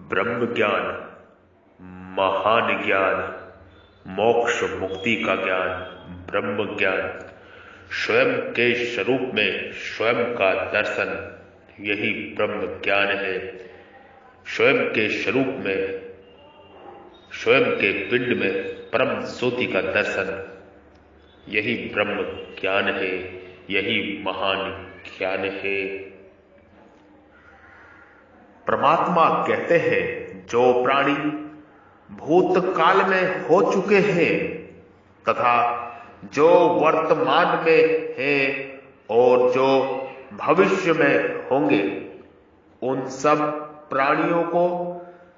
ब्रह्म ज्ञान, महान ज्ञान, मोक्ष मुक्ति का ज्ञान, ब्रह्म ज्ञान, स्वयं के स्वरूप में स्वयं का दर्शन, यही ब्रह्म ज्ञान है। स्वयं के स्वरूप में, स्वयं के पिंड में परम ज्योति का दर्शन, यही ब्रह्म ज्ञान है, यही महान ज्ञान है। परमात्मा कहते हैं जो प्राणी भूतकाल में हो चुके हैं तथा जो वर्तमान में हैं और जो भविष्य में होंगे, उन सब प्राणियों को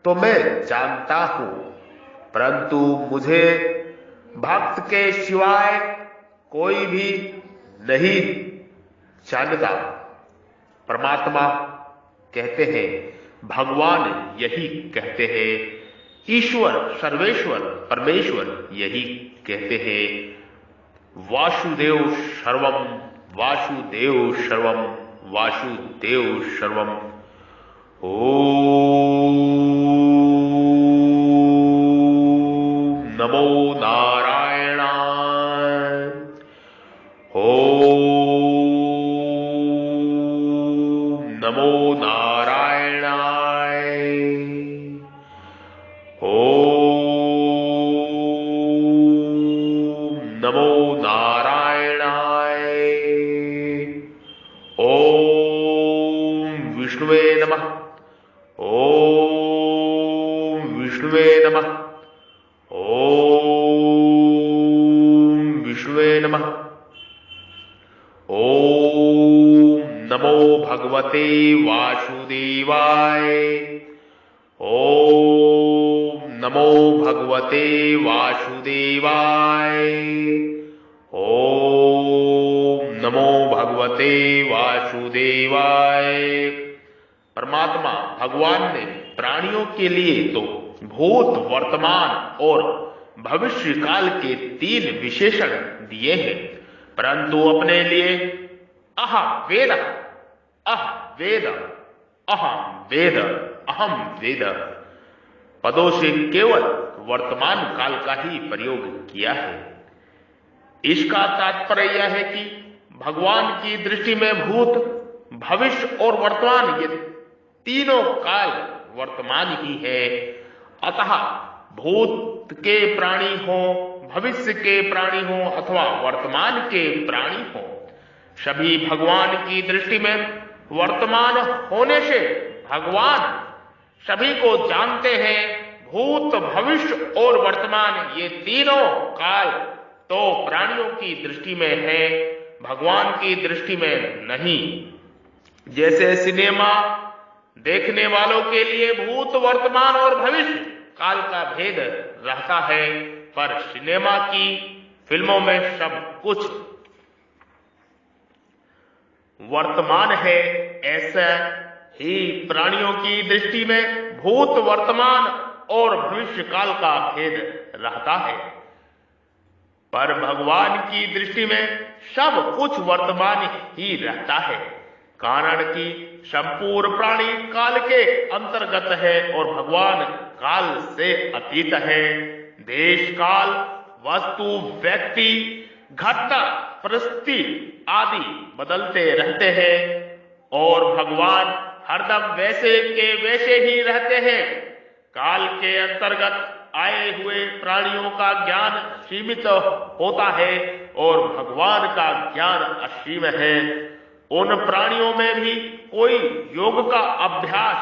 तो मैं जानता हूं, परंतु मुझे भक्त के सिवाय कोई भी नहीं जानता। परमात्मा कहते हैं, भगवान यही कहते हैं, ईश्वर सर्वेश्वर परमेश्वर यही कहते हैं, वासुदेव सर्वम वासुदेव सर्वम वासुदेव सर्वम। ओम नमो नारायणाय। ओम नमो नारायणाय। ओम नमो नारायणाय। ओम विष्णुवे नमः। ओम विष्णुवे नमः। ओम विष्णुवे नमः। ओम नमो भगवते वासुदेवाय। ओम नमो भगवते वासुदेवाय। ओम नमो भगवते वासुदेवाय। परमात्मा भगवान ने प्राणियों के लिए तो भूत, वर्तमान और भविष्य काल के 3 विशेषण दिए हैं, परंतु अपने लिए अहम वेद, अहम वेद, अहम वेद पदों से केवल वर्तमान काल का ही प्रयोग किया है। इसका तात्पर्य यह है कि भगवान की दृष्टि में भूत, भविष्य और वर्तमान ये तीनों काल वर्तमान ही है। अतः भूत के प्राणी हो, भविष्य के प्राणी हो अथवा वर्तमान के प्राणी हो, सभी भगवान की दृष्टि में वर्तमान होने से भगवान सभी को जानते हैं। भूत, भविष्य और वर्तमान ये तीनों काल तो प्राणियों की दृष्टि में है, भगवान की दृष्टि में नहीं। जैसे सिनेमा देखने वालों के लिए भूत, वर्तमान और भविष्य काल का भेद रहता है, पर सिनेमा की फिल्मों में सब कुछ वर्तमान है। ऐसा ही प्राणियों की दृष्टि में भूत, वर्तमान और भविष्य काल का भेद रहता है, पर भगवान की दृष्टि में सब कुछ वर्तमान ही रहता है, कारण कि संपूर्ण प्राणी काल के अंतर्गत है और भगवान काल से अतीत है। देश काल, वस्तु, व्यक्ति, घटना, परिस्थिति आदि बदलते रहते हैं और भगवान हरदम वैसे के वैसे ही रहते हैं। काल के अंतर्गत आए हुए प्राणियों का ज्ञान सीमित होता है और भगवान का ज्ञान असीम है। उन प्राणियों में भी कोई योग का अभ्यास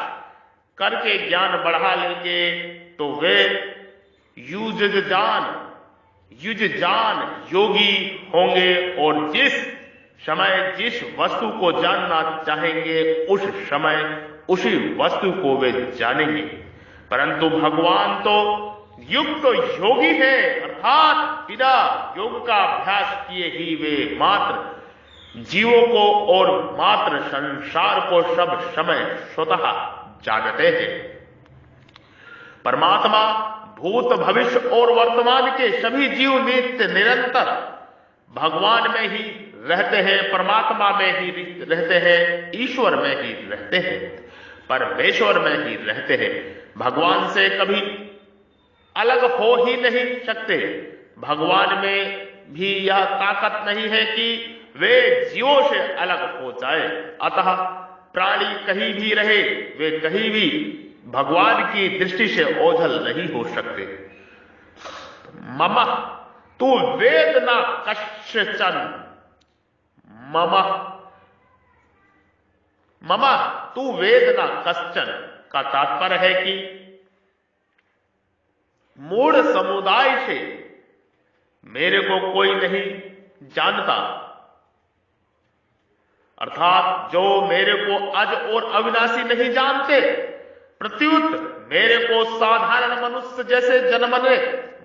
करके ज्ञान बढ़ा लेंगे तो वे युजजान योगी होंगे और जिस समय जिस वस्तु को जानना चाहेंगे उस समय उसी वस्तु को वे जानेंगे। परंतु भगवान तो युक्त योगी है, अर्थात बिना योग का अभ्यास किए ही वे मात्र जीवों को और मात्र संसार को सब समय स्वतः जानते हैं। परमात्मा भूत भविष्य और वर्तमान के सभी जीव नित्य निरंतर भगवान में ही रहते हैं, परमात्मा में ही रहते हैं, ईश्वर में ही रहते हैं, परमेश्वर में ही रहते हैं। भगवान से कभी अलग हो ही नहीं सकते। भगवान में भी यह ताकत नहीं है कि वे जीवों से अलग हो जाए। अतः प्राणी कहीं भी रहे, वे कहीं भी भगवान की दृष्टि से ओझल नहीं हो सकते। मम तू वेद न कश्चन, मम तू वेद न कश्चन का तात्पर्य है कि मूढ़ समुदाय से मेरे को कोई नहीं जानता, अर्थात जो मेरे को अज और अविनाशी नहीं जानते, प्रत्युत मेरे को साधारण मनुष्य जैसे जन्मने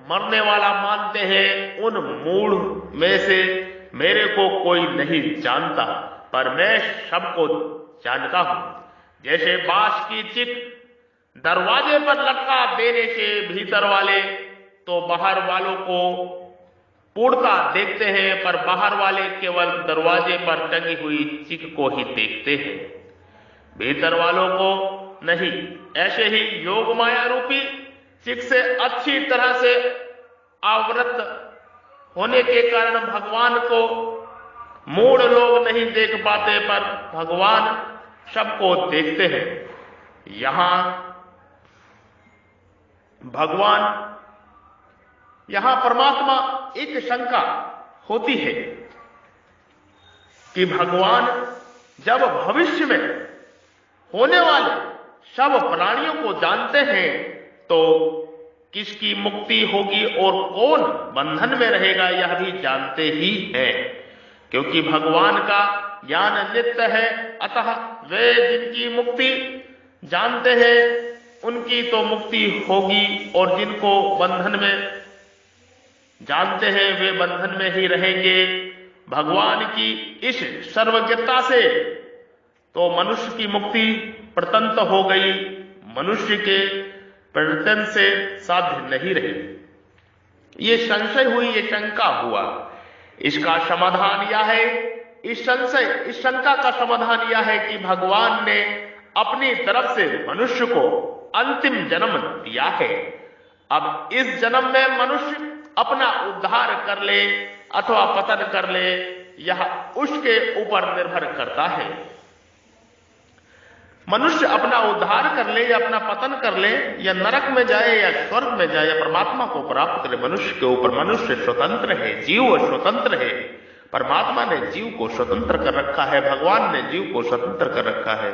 मरने वाला मानते हैं, उन मूढ़ में से मेरे को कोई नहीं जानता, पर मैं सबको जानता हूं। जैसे बांस की चिक दरवाजे पर लटका देने से भीतर वाले तो बाहर वालों को पूर्णता देखते हैं, पर बाहर वाले केवल दरवाजे पर टंगी हुई चिक को ही देखते हैं, भीतर वालों को नहीं। ऐसे ही योग माया रूपी चिक से अच्छी तरह से आवृत होने के कारण भगवान को मूढ़ लोग नहीं देख पाते, पर भगवान सबको देखते हैं। यहां परमात्मा एक शंका होती है कि भगवान जब भविष्य में होने वाले सब प्राणियों को जानते हैं तो किसकी मुक्ति होगी और कौन बंधन में रहेगा यह भी जानते ही हैं, क्योंकि भगवान का ज्ञान नित्य है। अतः वे जिनकी मुक्ति जानते हैं उनकी तो मुक्ति होगी, और जिनको बंधन में जानते हैं वे बंधन में ही रहेंगे। भगवान की इस सर्वज्ञता से तो मनुष्य की मुक्ति प्रतंत हो गई, मनुष्य के प्रयत्न से साध्य नहीं रही। ये संशय हुई, ये शंका हुआ। इसका समाधान यह है, इस शंका का समाधान यह है कि भगवान ने अपनी तरफ से मनुष्य को अंतिम जन्म दिया है। अब इस जन्म में मनुष्य अपना उद्धार कर ले अथवा पतन कर ले, यह उसके ऊपर निर्भर करता है। मनुष्य अपना उद्धार कर ले या अपना पतन कर ले, या नरक में जाए या स्वर्ग में जाए या परमात्मा को प्राप्त करे, मनुष्य के ऊपर। मनुष्य स्वतंत्र है, जीव स्वतंत्र है। परमात्मा ने जीव को स्वतंत्र कर रखा है, भगवान ने जीव को स्वतंत्र कर रखा है।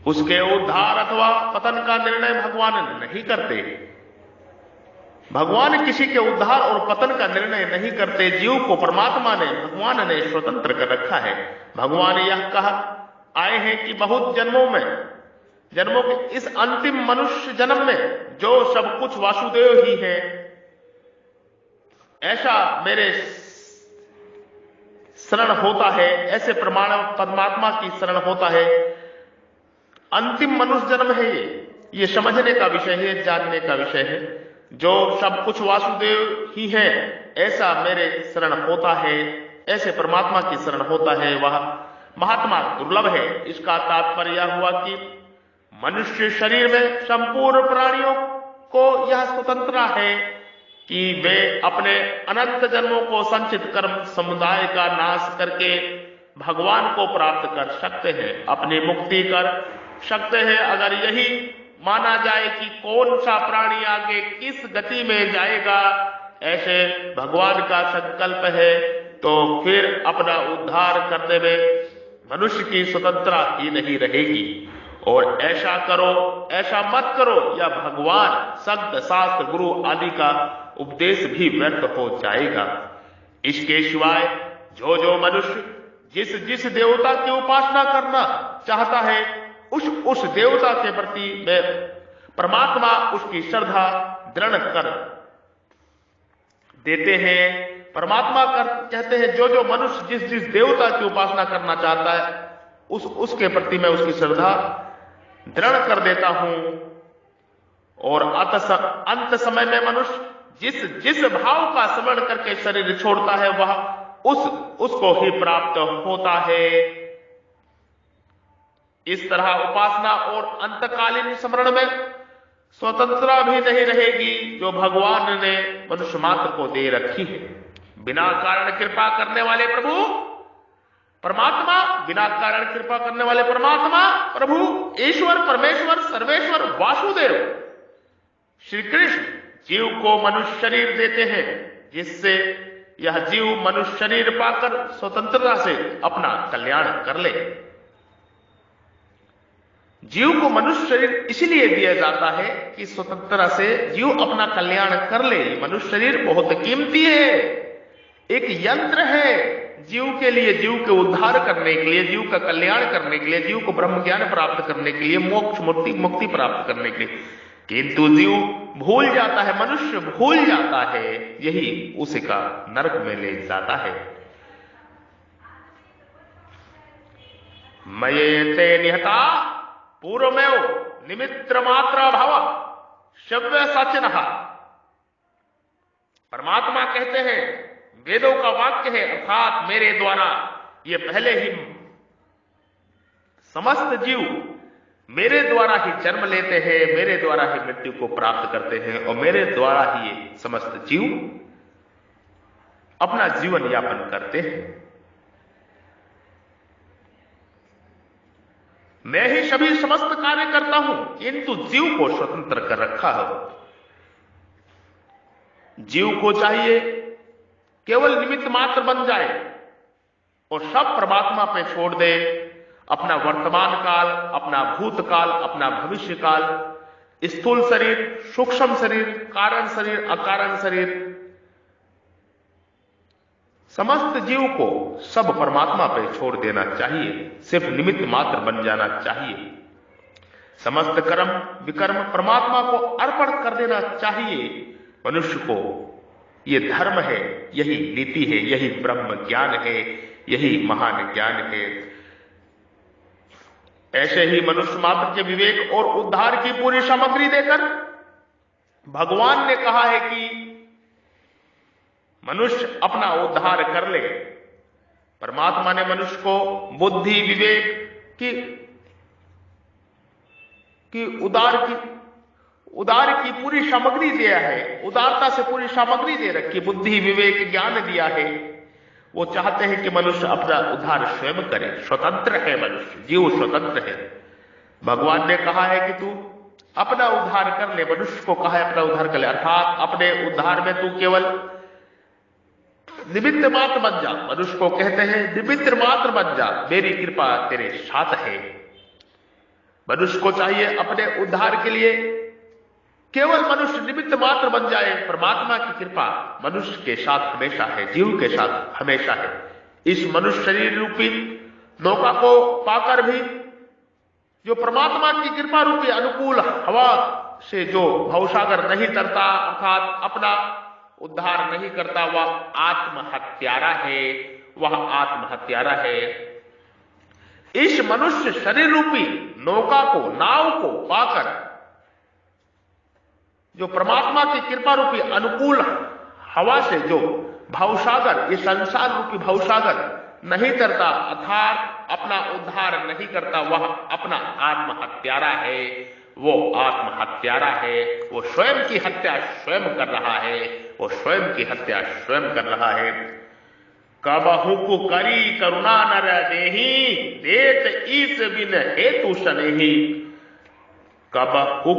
उसके उद्धार अथवा पतन का निर्णय भगवान नहीं करते। भगवान किसी के उद्धार और पतन का निर्णय नहीं करते। जीव को परमात्मा ने, भगवान ने स्वतंत्र कर रखा है। भगवान यह कहा आए हैं कि बहुत जन्मों के इस अंतिम मनुष्य जन्म में जो सब कुछ वासुदेव ही है, ऐसा मेरे शरण होता है, ऐसे परमात्मा की शरण होता है। अंतिम मनुष्य जन्म है ये समझने का विषय है, जानने का विषय है। जो सब कुछ वासुदेव ही है, ऐसा मेरे शरण होता है, ऐसे परमात्मा की शरण होता है, वह महात्मा दुर्लभ है। इसका तात्पर्य यह हुआ कि मनुष्य शरीर में संपूर्ण प्राणियों को यह स्वतंत्रता है कि वे अपने अनंत जन्मों को संचित कर्म समुदाय का नाश करके भगवान को प्राप्त कर सकते हैं, अपनी मुक्ति कर सकते हैं। अगर यही माना जाए कि कौन सा प्राणी आगे किस गति में जाएगा, ऐसे भगवान का संकल्प है, तो फिर अपना उद्धार करते हुए मनुष्य की स्वतंत्रता ही नहीं रहेगी। और ऐसा करो, ऐसा मत करो, या भगवान संत शास्त्र गुरु आदि का उपदेश भी व्यर्थ हो जाएगा। इसके सिवाय जो मनुष्य जिस देवता की उपासना करना चाहता है, उस देवता के प्रति परमात्मा उसकी श्रद्धा दृढ़ कर देते हैं। परमात्मा कहते हैं जो मनुष्य जिस देवता की उपासना करना चाहता है, उसके प्रति मैं उसकी श्रद्धा दृढ़ कर देता हूं और अंत समय में मनुष्य जिस जिस भाव का स्मरण करके शरीर छोड़ता है वह उसको ही प्राप्त होता है। इस तरह उपासना और अंतकालीन स्मरण में स्वतंत्रता भी नहीं रहेगी जो भगवान ने मनुष्य मात्र को दे रखी है। बिना कारण कृपा करने वाले प्रभु परमात्मा, बिना कारण कृपा करने वाले परमात्मा प्रभु ईश्वर परमेश्वर सर्वेश्वर वासुदेव श्री कृष्ण जीव को मनुष्य शरीर देते हैं, जिससे यह जीव मनुष्य शरीर पाकर स्वतंत्रता से अपना कल्याण कर ले। जीव को मनुष्य शरीर इसलिए दिया जाता है कि स्वतंत्रता से जीव अपना कल्याण कर ले। मनुष्य शरीर बहुत कीमती है, एक यंत्र है जीव के लिए, जीव के उद्धार करने के लिए, जीव का कल्याण करने के लिए, जीव को ब्रह्म ज्ञान प्राप्त करने के लिए, मोक्ष मुक्ति प्राप्त करने के लिए। किंतु जीव भूल जाता है, मनुष्य भूल जाता है, यही उसे का नरक में ले जाता है। मयेते निहता पूर्वमेव निमित्र मात्र भाव शव्य सचिनः। परमात्मा कहते हैं, वेदों का वाक्य है, अर्थात मेरे द्वारा ये पहले ही समस्त जीव मेरे द्वारा ही जन्म लेते हैं, मेरे द्वारा ही मृत्यु को प्राप्त करते हैं और मेरे द्वारा ही ये समस्त जीव अपना जीवन यापन करते हैं। मैं ही सभी समस्त कार्य करता हूं, किंतु जीव को स्वतंत्र कर रखा है। जीव को चाहिए केवल निमित्त मात्र बन जाए और सब परमात्मा पे छोड़ दे। अपना वर्तमान काल, अपना भूतकाल, अपना भविष्य काल, स्थूल शरीर, सूक्ष्म शरीर, कारण शरीर, अकारण शरीर, समस्त जीव को सब परमात्मा पे छोड़ देना चाहिए, सिर्फ निमित्त मात्र बन जाना चाहिए। समस्त कर्म विकर्म परमात्मा को अर्पण कर देना चाहिए। मनुष्य को ये धर्म है, यही नीति है, यही ब्रह्म ज्ञान है, यही महान ज्ञान है। ऐसे ही मनुष्य मात्र के विवेक और उद्धार की पूरी सामग्री देकर भगवान ने कहा है कि मनुष्य अपना उद्धार कर ले। परमात्मा ने मनुष्य को बुद्धि विवेक की उदार की पूरी सामग्री दिया है, उदारता से पूरी सामग्री दे रखी, बुद्धि विवेक ज्ञान दिया है। वो चाहते हैं कि मनुष्य अपना उद्धार स्वयं करे। स्वतंत्र है मनुष्य, जीव स्वतंत्र है। भगवान ने कहा है कि तू अपना उद्धार कर ले, मनुष्य को कहा है अपना उद्धार कर ले, अर्थात अपने उद्धार में तू केवल निमित्त मात्र बन जा। मनुष्य को कहते हैं निमित्त मात्र बन जा, मेरी कृपा तेरे साथ है। मनुष्य को चाहिए अपने उद्धार के लिए केवल मनुष्य निमित्त मात्र बन जाए। परमात्मा की कृपा मनुष्य के साथ हमेशा है, जीव के साथ हमेशा है। इस मनुष्य शरीर रूपी नौका को पाकर भी जो परमात्मा की कृपा रूपी अनुकूल हवा से जो भवसागर नहीं तरता, अर्थात अपना उद्धार नहीं करता, वह आत्महत्यारा है, वह आत्महत्यारा है। इस मनुष्य शरीर रूपी नौका को, नाव को पाकर जो परमात्मा की कृपा रूपी अनुकूल हवा से जो भवसागर, ये संसार रूपी भवसागर नहीं तरता, अर्थात अपना उद्धार नहीं करता, वह अपना आत्महत्यारा है। वो आत्महत्यारा है, वो स्वयं की हत्या स्वयं कर रहा है, वो स्वयं की हत्या स्वयं कर रहा है। कबहु को करी करुणा नर देही, देत ईस बिन हेतु सनेही। कबहु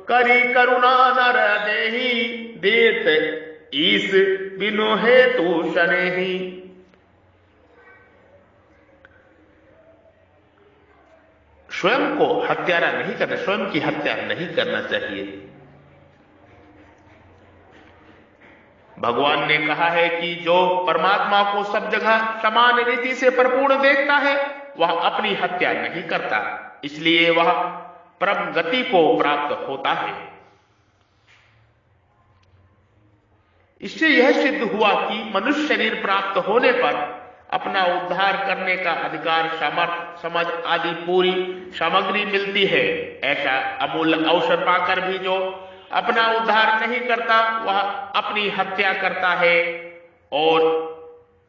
करी करुणा नर देही, देत ईस बिनु हेतु सनेही। स्वयं को हत्यारा नहीं करना, स्वयं की हत्या नहीं करना चाहिए। भगवान ने कहा है कि जो परमात्मा को सब जगह समान रीति से परिपूर्ण देखता है, वह अपनी हत्या नहीं करता, इसलिए वह परम गति को प्राप्त होता है। इससे यह सिद्ध हुआ कि मनुष्य शरीर प्राप्त होने पर अपना उद्धार करने का अधिकार, सामर्थ, समझ आदि पूरी सामग्री मिलती है। ऐसा अमूल्य अवसर पाकर भी जो अपना उद्धार नहीं करता वह अपनी हत्या करता है और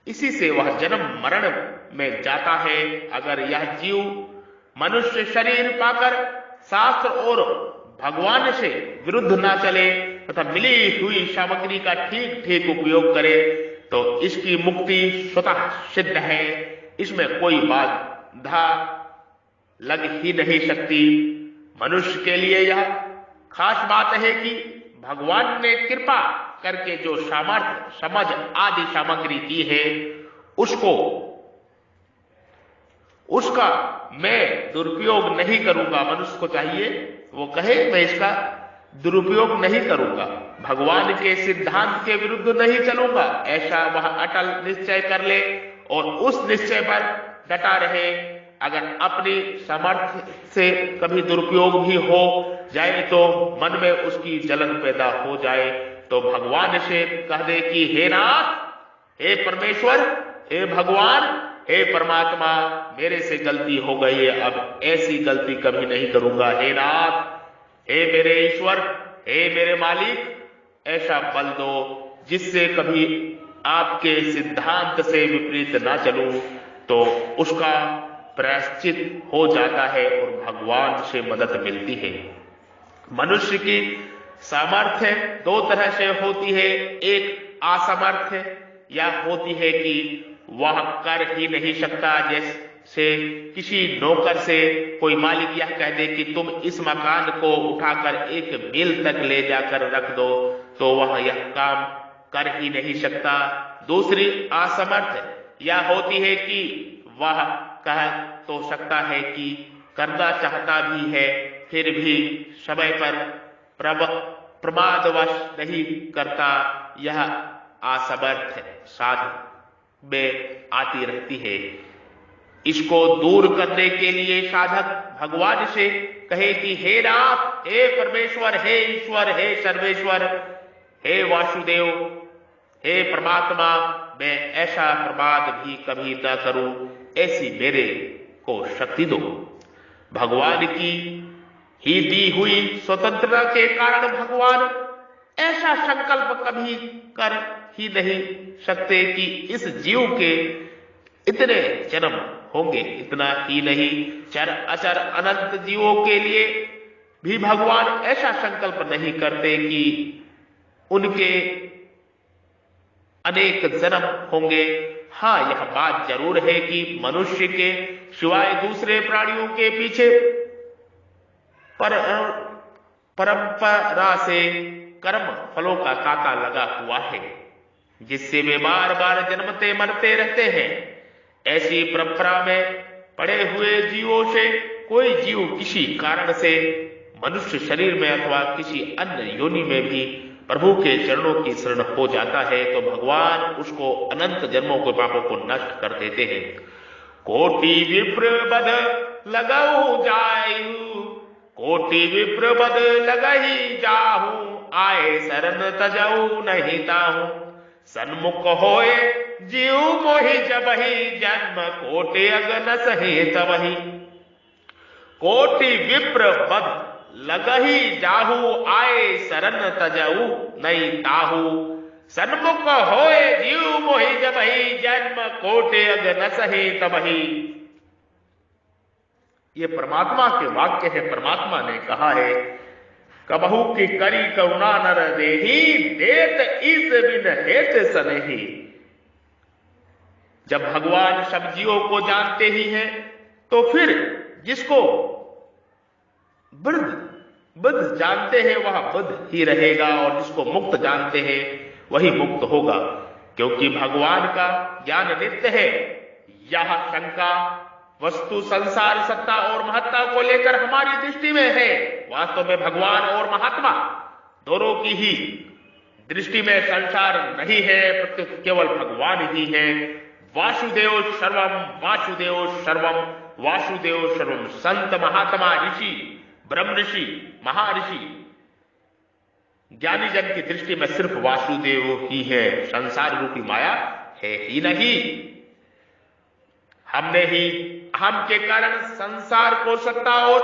इसी से वह जन्म मरण में जाता है। अगर यह जीव मनुष्य शरीर पाकर शास्त्र और भगवान से विरुद्ध ना चले तथा मिली हुई सामग्री का ठीक ठीक उपयोग करे तो इसकी मुक्ति स्वतः सिद्ध है। इसमें कोई बाधा लग ही नहीं सकती। मनुष्य के लिए यह खास बात है कि भगवान ने कृपा करके जो सामर्थ्य, समझ आदि सामग्री दी है उसका मैं दुरुपयोग नहीं करूंगा। मनुष्य को चाहिए वो कहे मैं इसका दुरुपयोग नहीं करूंगा, भगवान के सिद्धांत के विरुद्ध नहीं चलूंगा, ऐसा वह अटल निश्चय कर ले और उस निश्चय पर डटा रहे। अगर अपनी सामर्थ्य से कभी दुरुपयोग भी हो जाए तो मन में उसकी जलन पैदा हो जाए तो भगवान से कह दे कि हे नाथ, हे परमेश्वर, हे भगवान, हे परमात्मा, मेरे से गलती हो गई है, अब ऐसी गलती कभी नहीं करूंगा। हे नाथ, हे मेरे ईश्वर, हे मेरे मालिक, ऐसा बल दो जिससे कभी आपके सिद्धांत से विपरीत ना चलूं। तो उसका प्रायश्चित हो जाता है और भगवान से मदद मिलती है। मनुष्य की सामर्थ्य दो तरह से होती है। एक असमर्थ या होती है कि वह कर ही नहीं सकता। जैसे किसी नौकर से कोई मालिक यह कह दे कि तुम इस मकान को उठाकर एक मील तक ले जाकर रख दो तो वह यह काम कर ही नहीं सकता। दूसरी असमर्थ यह होती है कि वह कह तो सकता है कि करना चाहता भी है फिर भी समय पर प्रमादवश नहीं करता। यह असमर्थ साध में आती रहती है। इसको दूर करने के लिए साधक भगवान से कहे कि हे नाथ, हे परमेश्वर, हे ईश्वर, हे सर्वेश्वर, हे वासुदेव, हे परमात्मा, मैं ऐसा प्रमाद भी कभी न करूं, ऐसी मेरे को शक्ति दो। भगवान की ही दी हुई स्वतंत्रता के कारण भगवान ऐसा संकल्प कभी कर ही नहीं सकते कि इस जीव के इतने जन्म होंगे। इतना ही नहीं, चर अचर अनंत जीवों के लिए भी भगवान ऐसा संकल्प नहीं करते कि उनके अनेक जन्म होंगे। हाँ, यह बात जरूर है कि मनुष्य के सिवाय दूसरे प्राणियों के पीछे परंपरा से कर्म फलों का तांता लगा हुआ है जिससे वे बार बार जन्मते मरते रहते हैं। ऐसी परंपरा में पड़े हुए जीवों से कोई जीव किसी कारण से मनुष्य शरीर में अथवा किसी अन्य योनि में भी प्रभु के चरणों की शरण हो जाता है तो भगवान उसको अनंत जन्मों के पापों को नष्ट कर देते हैं। कोटि विप्र बद लगाऊ जायु, कोटि विप्र बद लगही जाहू, आए शरण तजऊ नहीं ताहू, सन्मुख होए जीव मोहि जबहि, जन्म कोटि अगन सहे तबहि। कोटि विप्र बद लगही जाहू, आए शरण तजऊ नहीं ताहू, सन्मुख होए जीव मोहि जबहि, जन्म कोटि अगन सहे तबहि। ये परमात्मा के वाक्य है। परमात्मा ने कहा है, कबहू की करी करुणा नर देही, देत ईस बिन हेत सनेही। जब भगवान सब जीवों को जानते ही हैं तो फिर जिसको बुद्ध जानते हैं वह बुद्ध ही रहेगा और जिसको मुक्त जानते हैं वही मुक्त होगा, क्योंकि भगवान का ज्ञान नित्य है। यह शंका वस्तु, संसार, सत्ता और महत्ता को लेकर हमारी दृष्टि में है। वास्तव में भगवान और महात्मा दोनों की ही दृष्टि में संसार नहीं है, प्रत्युत केवल भगवान ही है। वासुदेव सर्वम, वासुदेव सर्वम, वासुदेव सर्वम। संत, महात्मा, ऋषि, ब्रह्म ऋषि, महर्षि, ज्ञानी जन की दृष्टि में सिर्फ वासुदेव ही है, संसार रूपी माया है ही नहीं। हमने ही अहम के कारण संसार को सत्ता और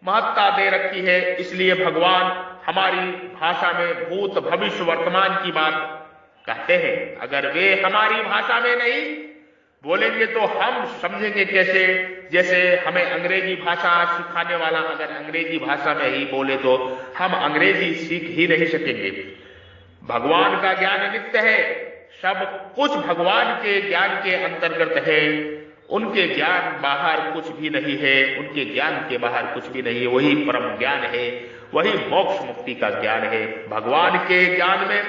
महत्ता दे रखी है। इसलिए भगवान हमारी भाषा में भूत भविष्य वर्तमान की बात कहते हैं। अगर वे हमारी भाषा में नहीं बोलेंगे तो हम समझेंगे कैसे? जैसे हमें अंग्रेजी भाषा सिखाने वाला अगर अंग्रेजी भाषा में ही बोले तो हम अंग्रेजी सीख ही नहीं सकेंगे। भगवान का ज्ञान नित्य है, सब कुछ भगवान के ज्ञान के अंतर्गत है। उनके ज्ञान बाहर कुछ भी नहीं है, उनके ज्ञान के बाहर कुछ भी नहीं है। वही परम ज्ञान है, वही मोक्ष मुक्ति का ज्ञान है। भगवान के ज्ञान में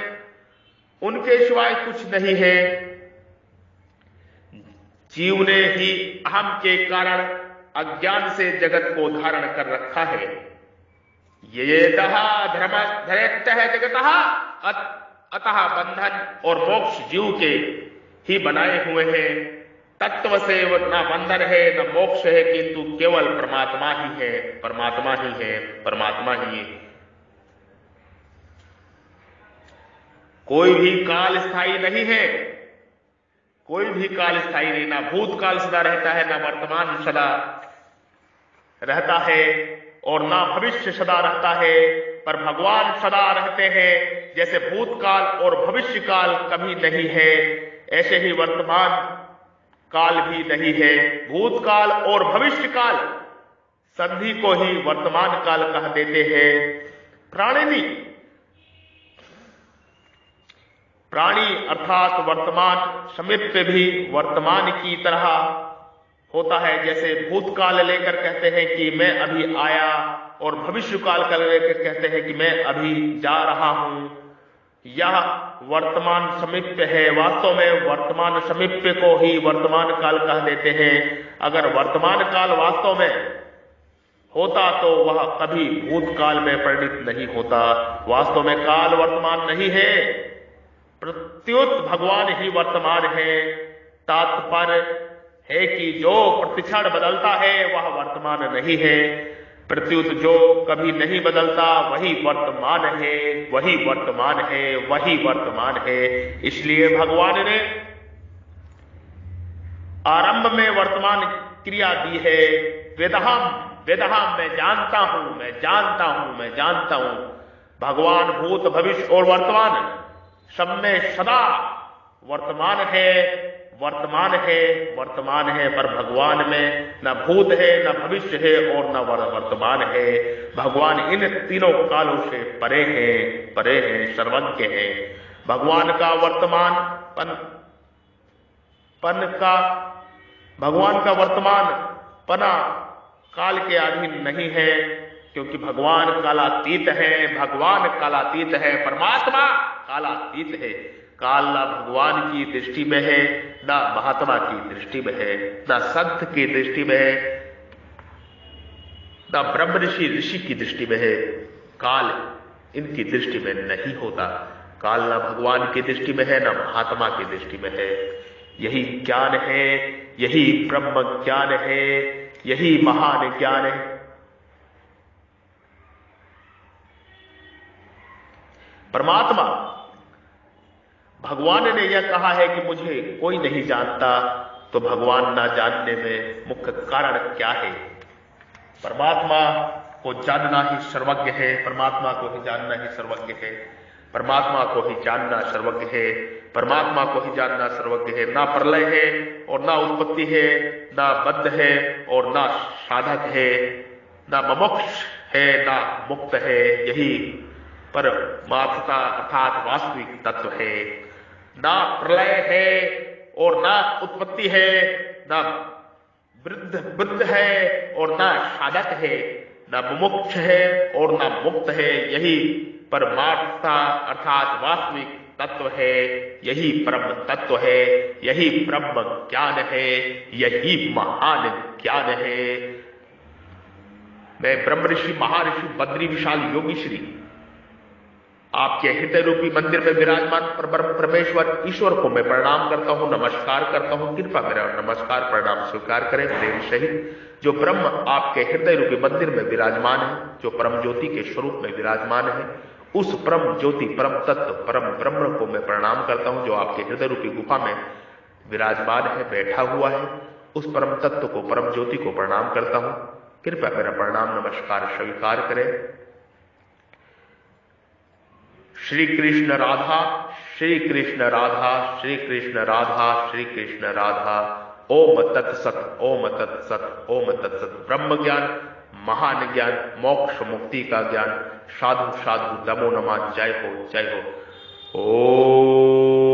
उनके सिवाय कुछ नहीं है। जीव ने ही अहम के कारण अज्ञान से जगत को धारण कर रखा है। ये धर्म धरेत्य जगतः अतः बंधन और मोक्ष जीव के ही बनाए हुए हैं। तत्व से न बंधन है न मोक्ष है, किंतु केवल परमात्मा ही है, परमात्मा ही है, परमात्मा ही है। कोई भी काल स्थायी नहीं है, कोई भी काल स्थायी नहीं। ना भूतकाल सदा रहता है, ना वर्तमान सदा रहता है और ना भविष्य सदा रहता है। पर भगवान सदा रहते हैं। जैसे भूतकाल और भविष्य काल कभी नहीं है, ऐसे ही वर्तमान काल भी नहीं है। भूतकाल और भविष्य काल संधि को ही वर्तमान काल कह देते हैं। प्राणी अर्थात वर्तमान समीप्य भी वर्तमान की तरह होता है। जैसे भूतकाल लेकर कहते हैं कि मैं अभी आया, और भविष्य काल का लेकर कहते हैं कि मैं अभी जा रहा हूं। यह वर्तमान समीप्य है। वास्तव में वर्तमान समीप्य को ही वर्तमान काल कह देते हैं। अगर वर्तमान काल वास्तव में होता तो वह कभी भूतकाल में परिणित नहीं होता। वास्तव में काल वर्तमान नहीं है, प्रत्युत भगवान ही वर्तमान है। तात्पर्य है कि जो प्रतिक्षण बदलता है वह वर्तमान नहीं है, प्रत्युत जो कभी नहीं बदलता वही वर्तमान है, वही वर्तमान है, वही वर्तमान है। इसलिए भगवान ने आरंभ में वर्तमान क्रिया दी है। वेदहम वेदहम, मैं जानता हूं, मैं जानता हूं, मैं जानता हूं। भगवान भूत भविष्य और वर्तमान सब में सदा वर्तमान है, वर्तमान है, वर्तमान है। पर भगवान में न भूत है, न भविष्य है और न वर्तमान है। भगवान इन तीनों कालों से परे हैं, परे हैं, सर्वज्ञ हैं। भगवान का वर्तमान भगवान का वर्तमान पना काल के अधीन नहीं है, क्योंकि भगवान कालातीत है। भगवान कालातीत है, परमात्मा कालातीत है। काल ना भगवान की दृष्टि में है, ना महात्मा की दृष्टि में है, ना संत की दृष्टि में है, ना ब्रह्म ऋषि की दृष्टि में है। काल इनकी दृष्टि में नहीं होता। काल ना भगवान की दृष्टि में है, ना महात्मा की दृष्टि में है। यही ज्ञान है, यही ब्रह्म ज्ञान है, यही महान ज्ञान है। परमात्मा भगवान ने यह कहा है कि मुझे कोई नहीं जानता, तो भगवान ना जानने में मुख्य कारण क्या है? परमात्मा को जानना ही सर्वज्ञ है, परमात्मा को ही जानना ही सर्वज्ञ है, परमात्मा को ही जानना सर्वज्ञ है, परमात्मा को ही जानना सर्वज्ञ है। ना प्रलय है और ना उत्पत्ति है, ना बद्ध है और ना साधक है, ना मोक्ष है ना मुक्त है। यही परमात्मा अर्थात वास्तविक तत्व है। ना प्रलय है और ना उत्पत्ति है, ना वृद्ध है और ना साधक है, ना मोक्ष है और ना मुक्त है। यही परमात्मा अर्थात वास्तविक तत्व है, यही परम तत्व है, यही ब्रह्म ज्ञान है, यही महान ज्ञान है। मैं ब्रह्म ऋषि महाऋषि बद्री विशाल योगी श्री आपके हृदय रूपी मंदिर में विराजमान परब्रह्म परमेश्वर ईश्वर को मैं प्रणाम करता हूं, नमस्कार करता हूं। कृपा मेरा नमस्कार प्रणाम स्वीकार करें। प्रेम सहित जो ब्रह्म आपके हृदय रूपी मंदिर में विराजमान है, जो परम ज्योति के स्वरूप में विराजमान है, उस परम ज्योति परम तत्व परम ब्रह्म को मैं प्रणाम करता हूं, जो आपके हृदय रूपी गुफा में विराजमान है, बैठा हुआ है। उस परम तत्व को, परम ज्योति को प्रणाम करता हूं। कृपया मेरा प्रणाम नमस्कार स्वीकार करें। श्री कृष्ण राधा, श्री कृष्ण राधा, श्री कृष्ण राधा, श्री कृष्ण राधा। ओम तत्सत, ओम तत्सत, ओम तत्सत। ब्रह्म ज्ञान, महान ज्ञान, मोक्ष मुक्ति का ज्ञान। साधु साधु, नमो नमः। जय हो, जय हो। ओम